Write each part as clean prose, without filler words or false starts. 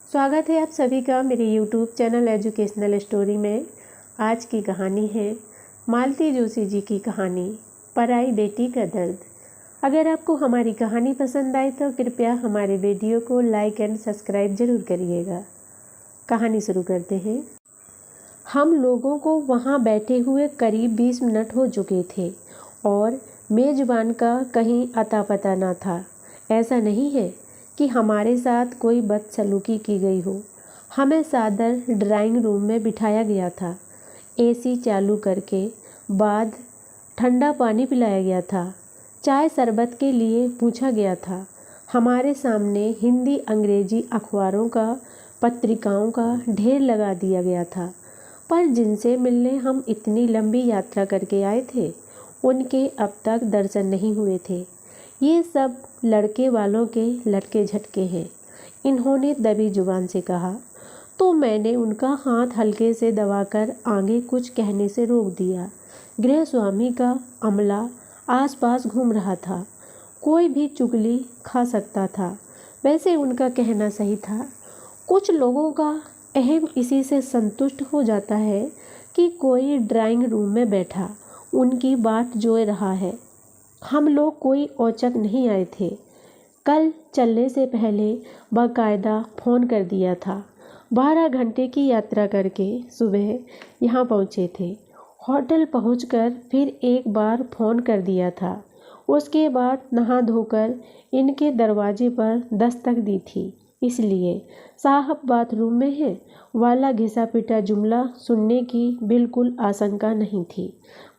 स्वागत है आप सभी का मेरे YouTube चैनल एजुकेशनल स्टोरी में। आज की कहानी है मालती जोशी जी की कहानी पराई बेटी का दर्द। अगर आपको हमारी कहानी पसंद आए तो कृपया हमारे वीडियो को लाइक एंड सब्सक्राइब ज़रूर करिएगा। कहानी शुरू करते हैं। हम लोगों को वहाँ बैठे हुए करीब 20 मिनट हो चुके थे और मेज़बान का कहीं अता पता न था। ऐसा नहीं है कि हमारे साथ कोई बदसलूकी की गई हो। हमें सादर ड्राइंग रूम में बिठाया गया था। एसी चालू करके बाद ठंडा पानी पिलाया गया था। चाय शरबत के लिए पूछा गया था। हमारे सामने हिंदी अंग्रेजी अखबारों का पत्रिकाओं का ढेर लगा दिया गया था, पर जिनसे मिलने हम इतनी लंबी यात्रा करके आए थे उनके अब तक दर्शन नहीं हुए थे। ये सब लड़के वालों के लटके झटके हैं, इन्होंने दबी जुबान से कहा। तो मैंने उनका हाथ हल्के से दबाकर आगे कुछ कहने से रोक दिया। गृह स्वामी का अमला आसपास घूम रहा था। कोई भी चुगली खा सकता था। वैसे उनका कहना सही था। कुछ लोगों का अहम इसी से संतुष्ट हो जाता है कि कोई ड्राइंग रूम में बैठा उनकी बात जोड़ रहा है। हम लोग कोई औचक नहीं आए थे। कल चलने से पहले बाकायदा फ़ोन कर दिया था। 12 घंटे की यात्रा करके सुबह यहाँ पहुँचे थे। होटल पहुँचकर फिर एक बार फ़ोन कर दिया था। उसके बाद नहा धोकर इनके दरवाजे पर दस्तक दी थी। इसलिए साहब बाथरूम में है वाला घिसा पिटा जुमला सुनने की बिल्कुल आशंका नहीं थी।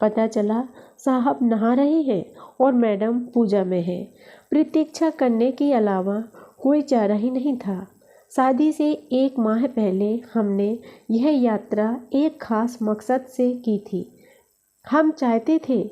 पता चला साहब नहा रहे हैं और मैडम पूजा में है। प्रतीक्षा करने के अलावा कोई चारा ही नहीं था। शादी से 1 माह पहले हमने यह यात्रा एक खास मकसद से की थी। हम चाहते थे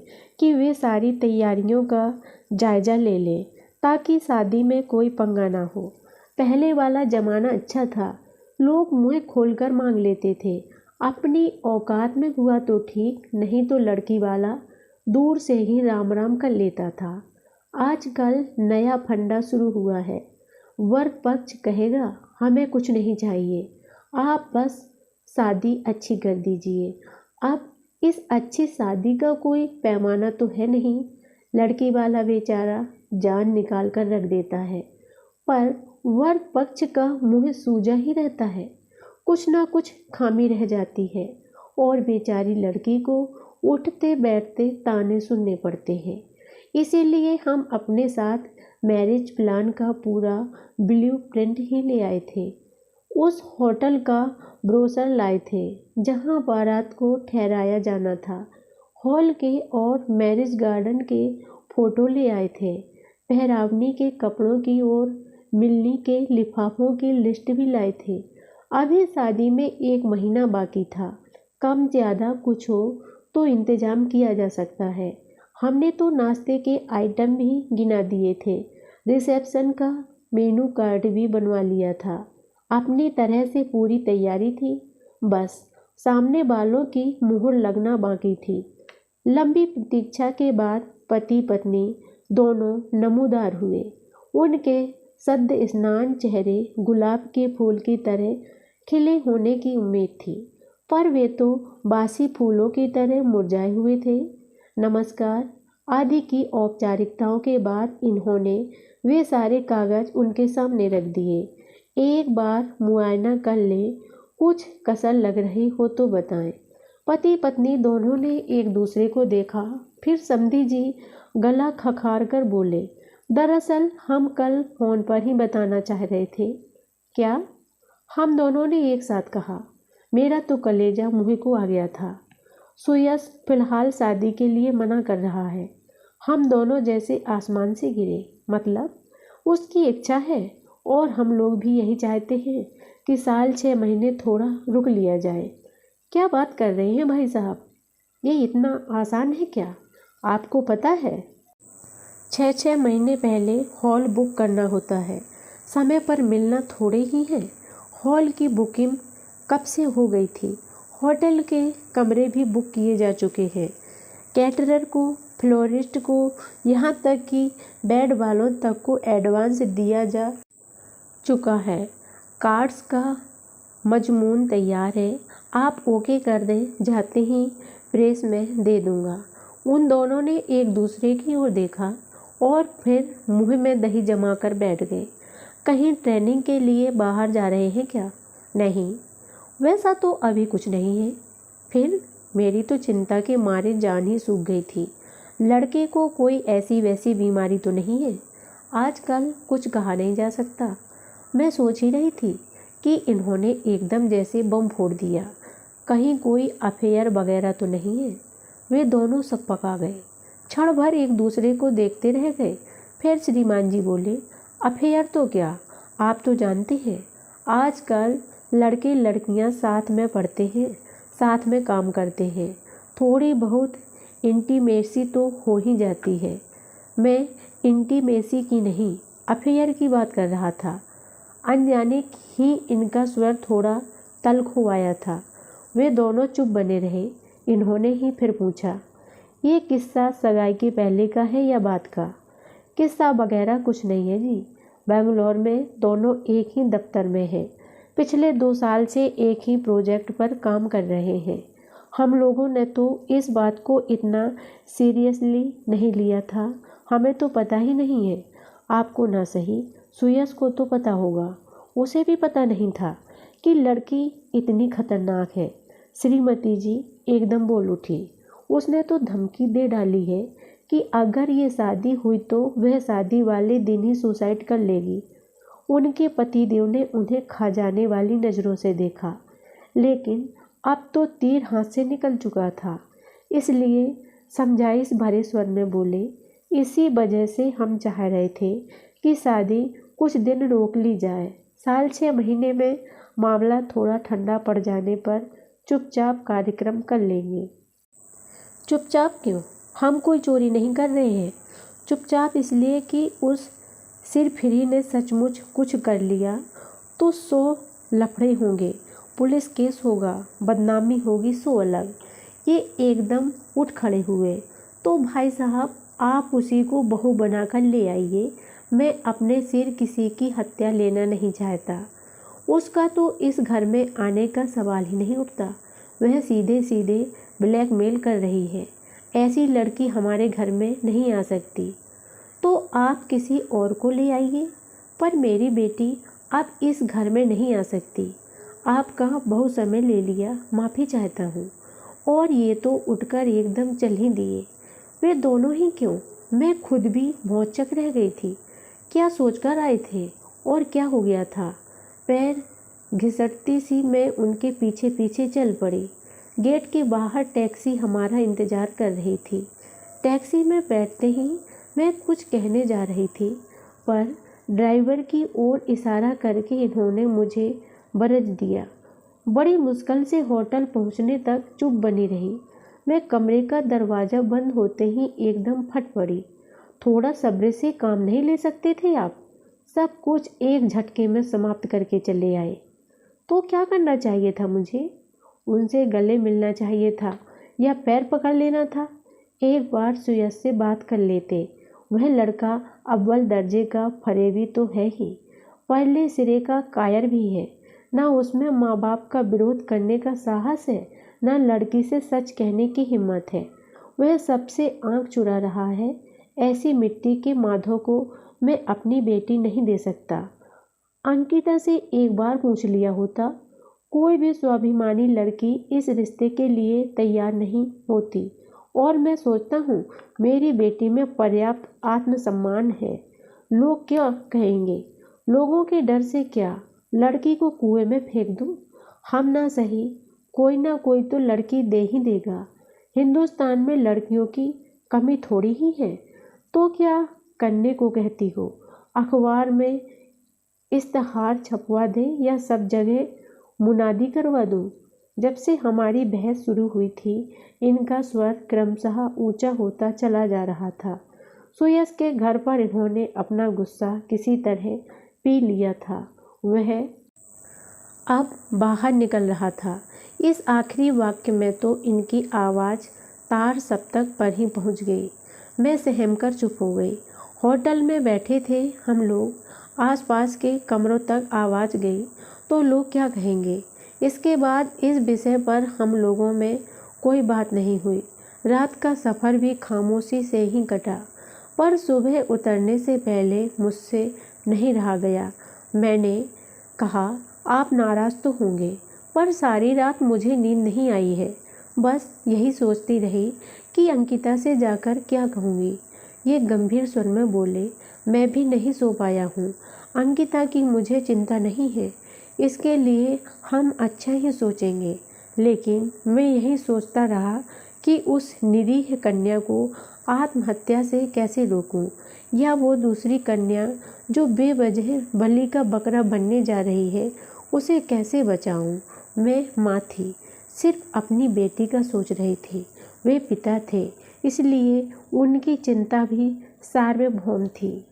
कि वे सारी तैयारियों का जायज़ा ले लें ताकि शादी में कोई पंगा ना हो। पहले वाला ज़माना अच्छा था। लोग मुँह खोलकर मांग लेते थे। अपनी औकात में हुआ तो ठीक, नहीं तो लड़की वाला दूर से ही राम राम कर लेता था। आजकल नया फंडा शुरू हुआ है। वर पक्ष कहेगा हमें कुछ नहीं चाहिए, आप बस शादी अच्छी कर दीजिए। अब इस अच्छी शादी का कोई पैमाना तो है नहीं। लड़की वाला बेचारा जान निकाल कर रख देता है, पर वर पक्ष का मुँह सूजा ही रहता है। कुछ ना कुछ खामी रह जाती है और बेचारी लड़की को उठते बैठते ताने सुनने पड़ते हैं। इसीलिए हम अपने साथ मैरिज प्लान का पूरा ब्लूप्रिंट ही ले आए थे। उस होटल का ब्रोशर लाए थे जहां बारात को ठहराया जाना था। हॉल के और मैरिज गार्डन के फोटो ले आए थे। पहरावनी के कपड़ों की और मिलनी के लिफाफों की लिस्ट भी लाए थे। अभी शादी में 1 महीना बाकी था। कम ज़्यादा कुछ हो तो इंतज़ाम किया जा सकता है। हमने तो नाश्ते के आइटम भी गिना दिए थे। रिसेप्शन का मेनू कार्ड भी बनवा लिया था। अपनी तरह से पूरी तैयारी थी। बस सामने वालों की मुहर लगना बाकी थी। लंबी प्रतीक्षा के बाद पति पत्नी दोनों नमूदार हुए। उनके सद्य स्नान चेहरे गुलाब के फूल की तरह खिले होने की उम्मीद थी, पर वे तो बासी फूलों की तरह मुरझाए हुए थे। नमस्कार आदि की औपचारिकताओं के बाद इन्होंने वे सारे कागज उनके सामने रख दिए। एक बार मुआयना कर लें, कुछ कसर लग रही हो तो बताएं। पति पत्नी दोनों ने एक दूसरे को देखा। फिर समधी जी गला खखार कर बोले, दरअसल हम कल फ़ोन पर ही बताना चाह रहे थे। क्या? हम दोनों ने एक साथ कहा। मेरा तो कलेजा मुँह को आ गया था। सुयश फिलहाल शादी के लिए मना कर रहा है। हम दोनों जैसे आसमान से गिरे। मतलब उसकी इच्छा है और हम लोग भी यही चाहते हैं कि साल 6 महीने थोड़ा रुक लिया जाए। क्या बात कर रहे हैं भाई साहब, ये इतना आसान है क्या? आपको पता है 6 महीने पहले हॉल बुक करना होता है। समय पर मिलना थोड़े ही है। हॉल की बुकिंग कब से हो गई थी। होटल के कमरे भी बुक किए जा चुके हैं। कैटरर को, फ्लोरिस्ट को, यहाँ तक कि बेड वालों तक को एडवांस दिया जा चुका है। कार्ड्स का मजमून तैयार है, आप ओके कर दें, जाते ही प्रेस में दे दूँगा। उन दोनों ने एक दूसरे की ओर देखा और फिर मुँह में दही जमा कर बैठ गए। कहीं ट्रेनिंग के लिए बाहर जा रहे हैं क्या? नहीं, वैसा तो अभी कुछ नहीं है। फिर मेरी तो चिंता के मारे जान ही सूख गई थी। लड़के को कोई ऐसी वैसी बीमारी तो नहीं है? आजकल कुछ कहा नहीं जा सकता। मैं सोच ही रही थी कि इन्होंने एकदम जैसे बम फोड़ दिया। कहीं कोई अफेयर वगैरह तो नहीं है? वे दोनों सब पका गए। क्षण भर एक दूसरे को देखते रह गए। फिर श्रीमान जी बोले, अफेयर तो क्या, आप तो जानते हैं आजकल लड़के लड़कियां साथ में पढ़ते हैं, साथ में काम करते हैं, थोड़ी बहुत इंटीमेसी तो हो ही जाती है। मैं इंटीमेसी की नहीं, अफेयर की बात कर रहा था। अनजाने ही इनका स्वर थोड़ा तल्ख हो आया था। वे दोनों चुप बने रहे। इन्होंने ही फिर पूछा, ये किस्सा सगाई के पहले का है या बाद का? किस्सा वगैरह कुछ नहीं है जी। बेंगलोर में दोनों एक ही दफ्तर में हैं। पिछले 2 साल से एक ही प्रोजेक्ट पर काम कर रहे हैं। हम लोगों ने तो इस बात को इतना सीरियसली नहीं लिया था। हमें तो पता ही नहीं है। आपको ना सही, सुयस को तो पता होगा। उसे भी पता नहीं था कि लड़की इतनी खतरनाक है। श्रीमती जी एकदम बोल उठी। उसने तो धमकी दे डाली है कि अगर ये शादी हुई तो वह शादी वाले दिन ही सुसाइड कर लेगी। उनके पतिदेव ने उन्हें खा जाने वाली नज़रों से देखा, लेकिन अब तो तीर हाथ से निकल चुका था। इसलिए समझाइश भरे स्वर में बोले, इसी वजह से हम चाह रहे थे कि शादी कुछ दिन रोक ली जाए। साल 6 महीने में मामला थोड़ा ठंडा पड़ जाने पर चुपचाप कार्यक्रम कर लेंगे। चुपचाप क्यों? हम कोई चोरी नहीं कर रहे हैं। चुपचाप इसलिए कि उस सिरफिरी ने सचमुच कुछ कर लिया तो 100 लफड़े होंगे, पुलिस केस होगा, बदनामी होगी, सो अलग। ये एकदम उठ खड़े हुए। तो भाई साहब, आप उसी को बहू बनाकर ले आइए। मैं अपने सिर किसी की हत्या लेना नहीं चाहता। उसका तो इस घर में आने का सवाल ही नहीं उठता। वह सीधे सीधे ब्लैकमेल कर रही है। ऐसी लड़की हमारे घर में नहीं आ सकती। तो आप किसी और को ले आइए। पर मेरी बेटी अब इस घर में नहीं आ सकती। आपका बहुत समय ले लिया, माफ़ी चाहता हूँ। और ये तो उठकर एकदम चल ही दिए। वे दोनों ही क्यों, मैं खुद भी भौंचक रह गई थी। क्या सोचकर आए थे और क्या हो गया था? पैर घिसटती सी मैं उनके पीछे पीछे चल पड़ी। गेट के बाहर टैक्सी हमारा इंतज़ार कर रही थी। टैक्सी में बैठते ही मैं कुछ कहने जा रही थी, पर ड्राइवर की ओर इशारा करके इन्होंने मुझे बरज दिया। बड़ी मुश्किल से होटल पहुंचने तक चुप बनी रही। मैं कमरे का दरवाज़ा बंद होते ही एकदम फट पड़ी। थोड़ा सब्र से काम नहीं ले सकते थे आप? सब कुछ एक झटके में समाप्त करके चले आए। तो क्या करना चाहिए था मुझे? उनसे गले मिलना चाहिए था या पैर पकड़ लेना था? एक बार सुयस से बात कर लेते। वह लड़का अव्वल दर्जे का फरेबी तो है ही, पहले सिरे का कायर भी है। ना उसमें माँ बाप का विरोध करने का साहस है, ना लड़की से सच कहने की हिम्मत है। वह सबसे आंख चुरा रहा है। ऐसी मिट्टी के माधो को मैं अपनी बेटी नहीं दे सकता। अंकिता से एक बार पूछ लिया होता। कोई भी स्वाभिमानी लड़की इस रिश्ते के लिए तैयार नहीं होती। और मैं सोचता हूँ मेरी बेटी में पर्याप्त आत्मसम्मान है। लोग क्या कहेंगे? लोगों के डर से क्या लड़की को कुएं में फेंक दूँ? हम ना सही, कोई ना कोई तो लड़की दे ही देगा। हिंदुस्तान में लड़कियों की कमी थोड़ी ही है। तो क्या करने को कहती हो? अखबार में इश्तहार छपवा दें या सब जगह मुनादी करवा दूँ? जब से हमारी बहस शुरू हुई थी, इनका स्वर क्रमशः ऊंचा होता चला जा रहा था। सुयस के घर पर इन्होंने अपना गुस्सा किसी तरह पी लिया था। वह अब बाहर निकल रहा था। इस आखिरी वाक्य में तो इनकी आवाज़ तार सप्तक पर ही पहुंच गई। मैं सहमकर चुप हो गई। होटल में बैठे थे हम लोग। आसपास के कमरों तक आवाज़ गई। तो लोग क्या कहेंगे। इसके बाद इस विषय पर हम लोगों में कोई बात नहीं हुई। रात का सफ़र भी खामोशी से ही कटा, पर सुबह उतरने से पहले मुझसे नहीं रहा गया। मैंने कहा, आप नाराज़ तो होंगे, पर सारी रात मुझे नींद नहीं आई है। बस यही सोचती रही कि अंकिता से जाकर क्या कहूँगी। ये गंभीर स्वर में बोले, मैं भी नहीं सो पाया हूँ। अंकिता की मुझे चिंता नहीं है, इसके लिए हम अच्छा ही सोचेंगे। लेकिन मैं यही सोचता रहा कि उस निरीह कन्या को आत्महत्या से कैसे रोकूं, या वो दूसरी कन्या जो बेवजह बलि का बकरा बनने जा रही है, उसे कैसे बचाऊं। मैं माँ थी, सिर्फ अपनी बेटी का सोच रही थी। वे पिता थे, इसलिए उनकी चिंता भी सार्वभौम थी।